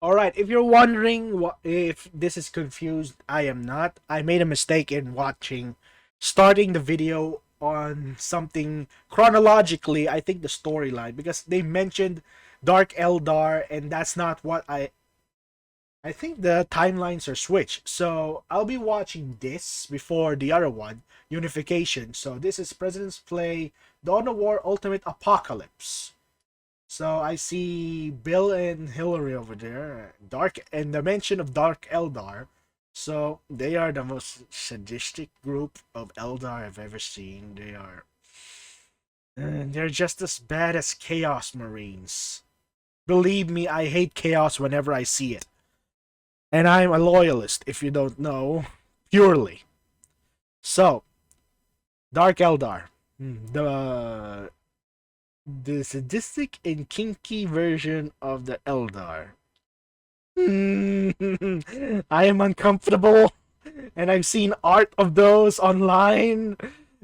Alright, if you're wondering if this is confused, I am not. I made a mistake in starting the video on something chronologically, I think the storyline, because they mentioned Dark Eldar, and that's not what I think the timelines are switched. So I'll be watching this before the other one, Unification. So this is President's Play, Dawn of War Ultimate Apocalypse. So I see Bill and Hillary over there. Dark and the mention of Dark Eldar. So they are the most sadistic group of Eldar I've ever seen. They're just as bad as Chaos Marines. Believe me, I hate chaos whenever I see it. And I'm a loyalist, if you don't know, purely. So, Dark Eldar. The sadistic and kinky version of the Eldar. I am uncomfortable, and I've seen art of those online,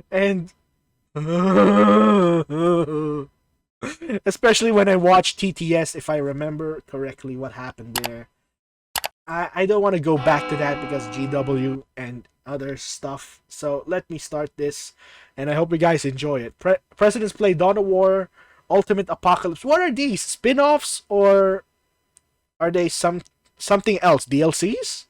and especially when I watch TTS, if I remember correctly what happened there. I don't want to go back to that because GW and other stuff. So let me start this, and I hope you guys enjoy it. President's Play Dawn of War Ultimate Apocalypse. What are these? Spin-offs, or are they something else? DLCs?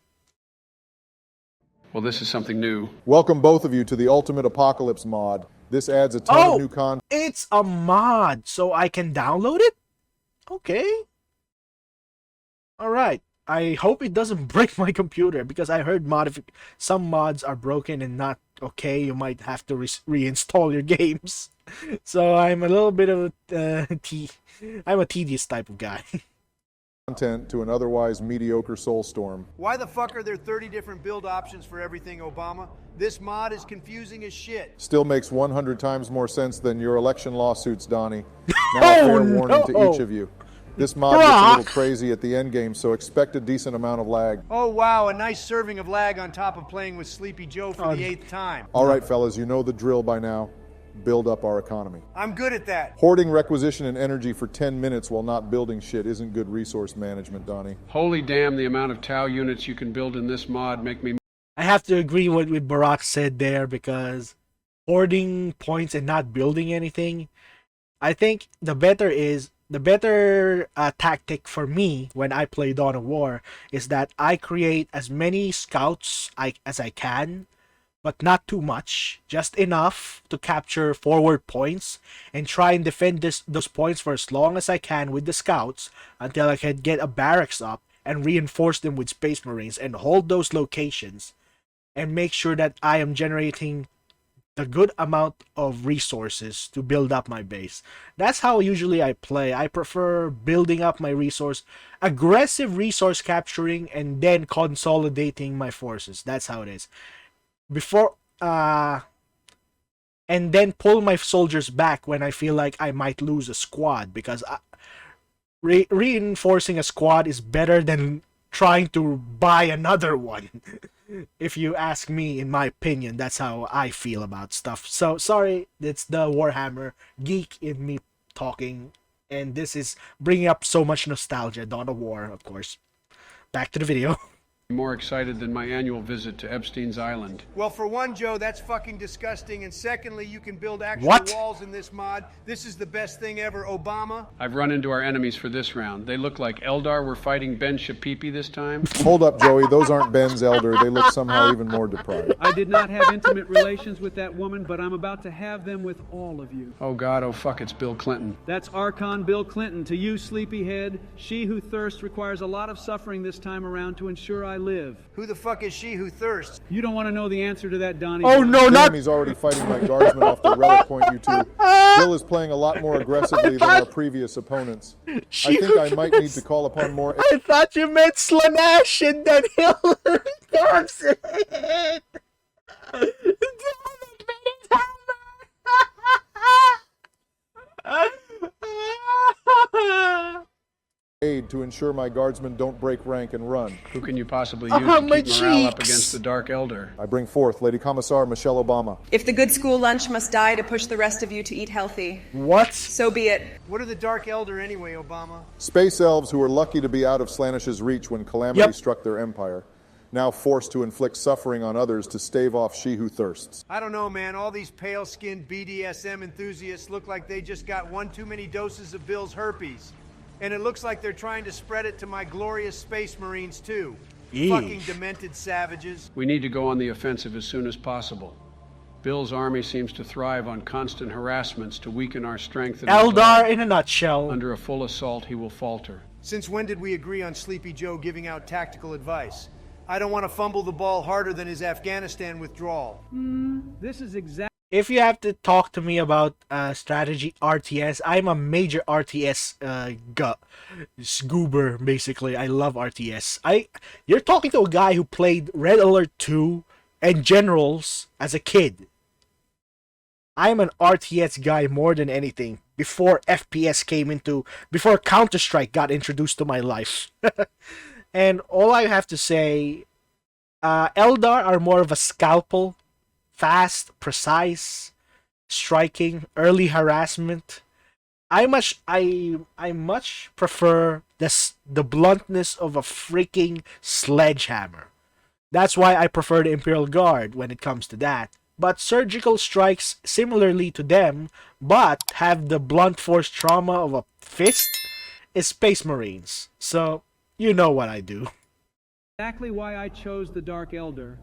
Well, this is something new. Welcome both of you to the Ultimate Apocalypse mod. This adds a ton of new content. It's a mod, so I can download it? Okay. Alright. I hope it doesn't break my computer, because I heard some mods are broken and not okay. You might have to reinstall your games. So I'm a little bit of I'm a tedious type of guy. Content to an otherwise mediocre Soulstorm. Why the fuck are there 30 different build options for everything, Obama? This mod is confusing as shit. Still makes 100 times more sense than your election lawsuits, Donnie. Now a fair warning to each of you. This mod gets a little crazy at the end game, so expect a decent amount of lag. Oh wow, a nice serving of lag on top of playing with Sleepy Joe for the 8th time. All right, fellas, you know the drill by now. Build up our economy. I'm good at that. Hoarding requisition and energy for 10 minutes while not building shit isn't good resource management, Donnie. Holy damn, the amount of Tau units you can build in this mod make me... I have to agree with what Barack said there, because hoarding points and not building anything, I think the better tactic for me when I play Dawn of War is that I create as many scouts as I can, but not too much, just enough to capture forward points, and try and defend those points for as long as I can with the scouts until I can get a barracks up and reinforce them with Space Marines and hold those locations and make sure that I am generating a good amount of resources to build up my base. That's how usually I play. I prefer building up my aggressive resource capturing, and then consolidating my forces. That's how it is. Before and then pull my soldiers back when I feel like I might lose a squad, because reinforcing a squad is better than trying to buy another one. If you ask me, in my opinion, that's how I feel about stuff. So sorry, it's the Warhammer geek in me talking, and this is bringing up so much nostalgia. Dawn of War, of course. Back to the video. more excited than my annual visit to Epstein's Island. Well, for one, Joe, that's fucking disgusting. And secondly, you can build actual walls in this mod. This is the best thing ever, Obama. I've run into our enemies for this round. They look like Eldar were fighting Ben Shapipi this time. Hold up, Joey. Those aren't Ben's Elder. They look somehow even more deprived. I did not have intimate relations with that woman, but I'm about to have them with all of you. Oh God, oh fuck, it's Bill Clinton. That's Archon Bill Clinton. To you, sleepyhead, she who thirsts requires a lot of suffering this time around to ensure I live. Who the fuck is she who thirsts? You don't want to know the answer to that, Donnie. Oh no, Damn, not... he's already fighting my guardsmen off the relic point, you two. Bill is playing a lot more aggressively than our previous opponents. I think I might need to call upon more... I thought you meant Slanesh and then Hillary Thompson. aid to ensure my guardsmen don't break rank and run. Who can you possibly use to my keep morale up cheeks. against the Dark Elder? I bring forth Lady Commissar Michelle Obama. If the good school lunch must die to push the rest of you to eat healthy, What? so be it. What are the Dark Elder anyway, Obama? Space elves who were lucky to be out of Slanish's reach when calamity Yep. struck their empire, now forced to inflict suffering on others to stave off she who thirsts. I don't know, man. All these pale-skinned BDSM enthusiasts look like they just got one too many doses of Bill's herpes. And it looks like they're trying to spread it to my glorious space marines, too. Yeesh. Fucking demented savages. We need to go on the offensive as soon as possible. Bill's army seems to thrive on constant harassments to weaken our strength and Eldar resolve. in a nutshell. Under a full assault, he will falter. Since when did we agree on Sleepy Joe giving out tactical advice? I don't want to fumble the ball harder than his Afghanistan withdrawal. This is exactly If you have to talk to me about strategy RTS, I'm a major RTS goober, basically. I love RTS. You're talking to a guy who played Red Alert 2 and Generals as a kid. I'm an RTS guy more than anything. Before FPS before Counter-Strike got introduced to my life. And all I have to say, Eldar are more of a scalpel. Fast, precise, striking, early harassment. I much prefer the bluntness of a freaking sledgehammer. That's why I prefer the Imperial Guard when it comes to that. But surgical strikes similarly to them, but have the blunt force trauma of a fist, is Space Marines. So, you know what I do. why I chose the Dark Elder.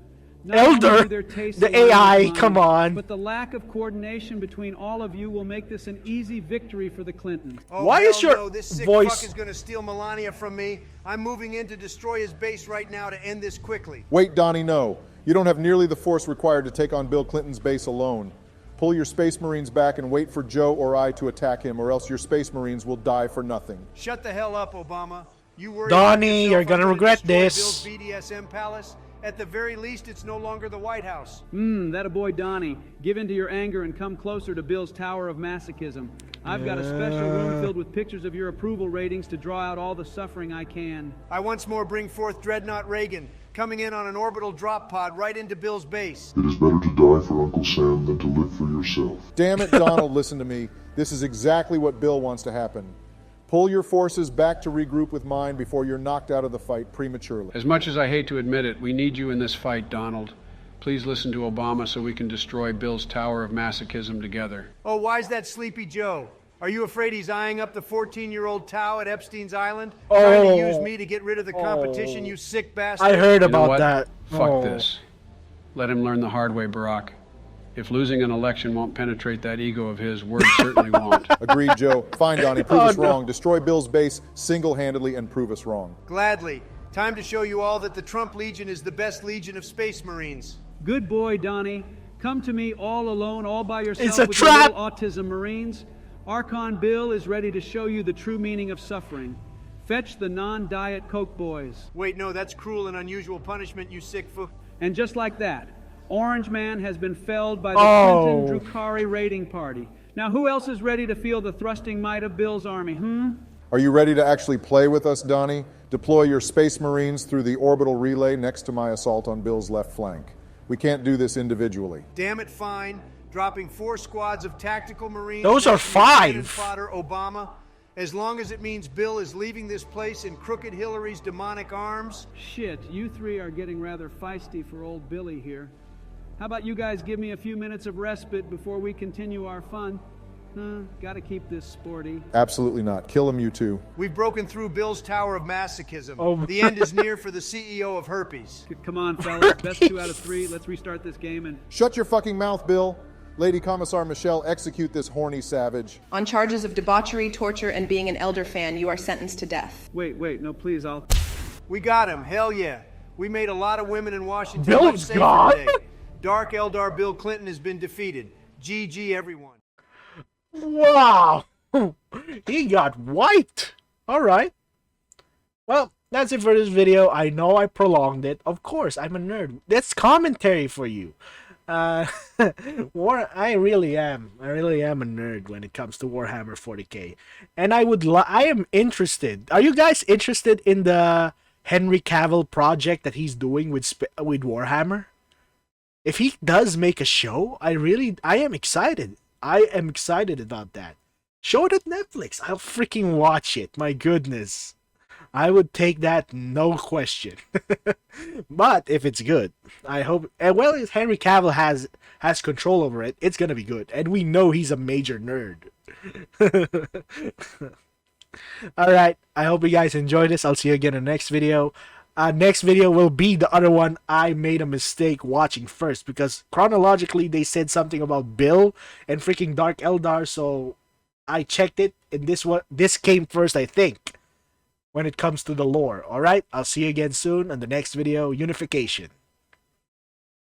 Elder? only do their tastes The align with AI, mine, come on. But the lack of coordination between all of you will make this an easy victory for the Clintons. Oh, Why hell is your no. This sick voice- fuck is going to steal Melania from me. I'm moving in to destroy his base right now to end this quickly. Wait, Donnie, no. You don't have nearly the force required to take on Bill Clinton's base alone. Pull your Space Marines back and wait for Joe or I to attack him, or else your Space Marines will die for nothing. Shut the hell up, Obama. You worry Donnie, about you're yourself. gonna I'm regret destroy this. Bill's BDSM palace. At the very least, it's no longer the White House. That a boy Donnie. Give in to your anger and come closer to Bill's Tower of Masochism. I've got a special room filled with pictures of your approval ratings to draw out all the suffering I can. I once more bring forth Dreadnought Reagan, coming in on an orbital drop pod right into Bill's base. It is better to die for Uncle Sam than to live for yourself. Damn it, Donald, listen to me. This is exactly what Bill wants to happen. Pull your forces back to regroup with mine before you're knocked out of the fight prematurely. As much as I hate to admit it, we need you in this fight, Donald. Please listen to Obama so we can destroy Bill's Tower of Masochism together. Oh, why's that Sleepy Joe? Are you afraid he's eyeing up the 14-year-old Tao at Epstein's Island? Trying to use me to get rid of the competition, you sick bastard? I heard You know about what? that. Fuck this. Let him learn the hard way, Barack. If losing an election won't penetrate that ego of his, words certainly won't. Agreed, Joe. Fine, Donnie, prove us wrong. Destroy Bill's base single-handedly and prove us wrong. Gladly. Time to show you all that the Trump Legion is the best legion of Space Marines. Good boy, Donnie. Come to me all alone, all by yourself It's a with trap! your little autism Marines. Archon Bill is ready to show you the true meaning of suffering. Fetch the non-diet Coke boys. Wait, no, that's cruel and unusual punishment, you sick fool. And just like that, Orange Man has been felled by the Oh. Clinton Drukari raiding party. Now, who else is ready to feel the thrusting might of Bill's army, Are you ready to actually play with us, Donnie? Deploy your Space Marines through the orbital relay next to my assault on Bill's left flank. We can't do this individually. Damn it, fine. Dropping 4 squads of tactical Marines. Those are next to your cannon 5. Fodder, Obama. As long as it means Bill is leaving this place in Crooked Hillary's demonic arms. Shit, you three are getting rather feisty for old Billy here. How about you guys give me a few minutes of respite before we continue our fun? Gotta keep this sporty. Absolutely not. Kill him, you two. We've broken through Bill's Tower of Masochism. Oh. The end is near for the CEO of Herpes. Come on, fellas. Best 2 out of 3. Let's restart this game and... Shut your fucking mouth, Bill. Lady Commissar Michelle, execute this horny savage. On charges of debauchery, torture, and being an Elder fan, you are sentenced to death. Wait, no, please, I'll... We got him. Hell yeah. We made a lot of women in Washington Bill's much safer gone? today. Dark Eldar Bill Clinton has been defeated. GG, everyone. Wow. He got wiped. Alright. Well, that's it for this video. I know I prolonged it. Of course, I'm a nerd. That's commentary for you. Uh, I really am. I really am a nerd when it comes to Warhammer 40k, and I am interested. Are you guys interested in the Henry Cavill project that he's doing with Warhammer? If he does make a show, I am excited. I am excited about that. Show it at Netflix. I'll freaking watch it. My goodness. I would take that, no question. But if it's good, I hope. And well, if Henry Cavill has control over it, it's gonna be good. And we know he's a major nerd. All right. I hope you guys enjoyed this. I'll see you again in the next video. Next video will be the other one I made a mistake watching first because chronologically they said something about Bill and freaking Dark Eldar, so I checked it and this came first, I think, when it comes to the lore. All right, I'll see you again soon on the next video, Unification.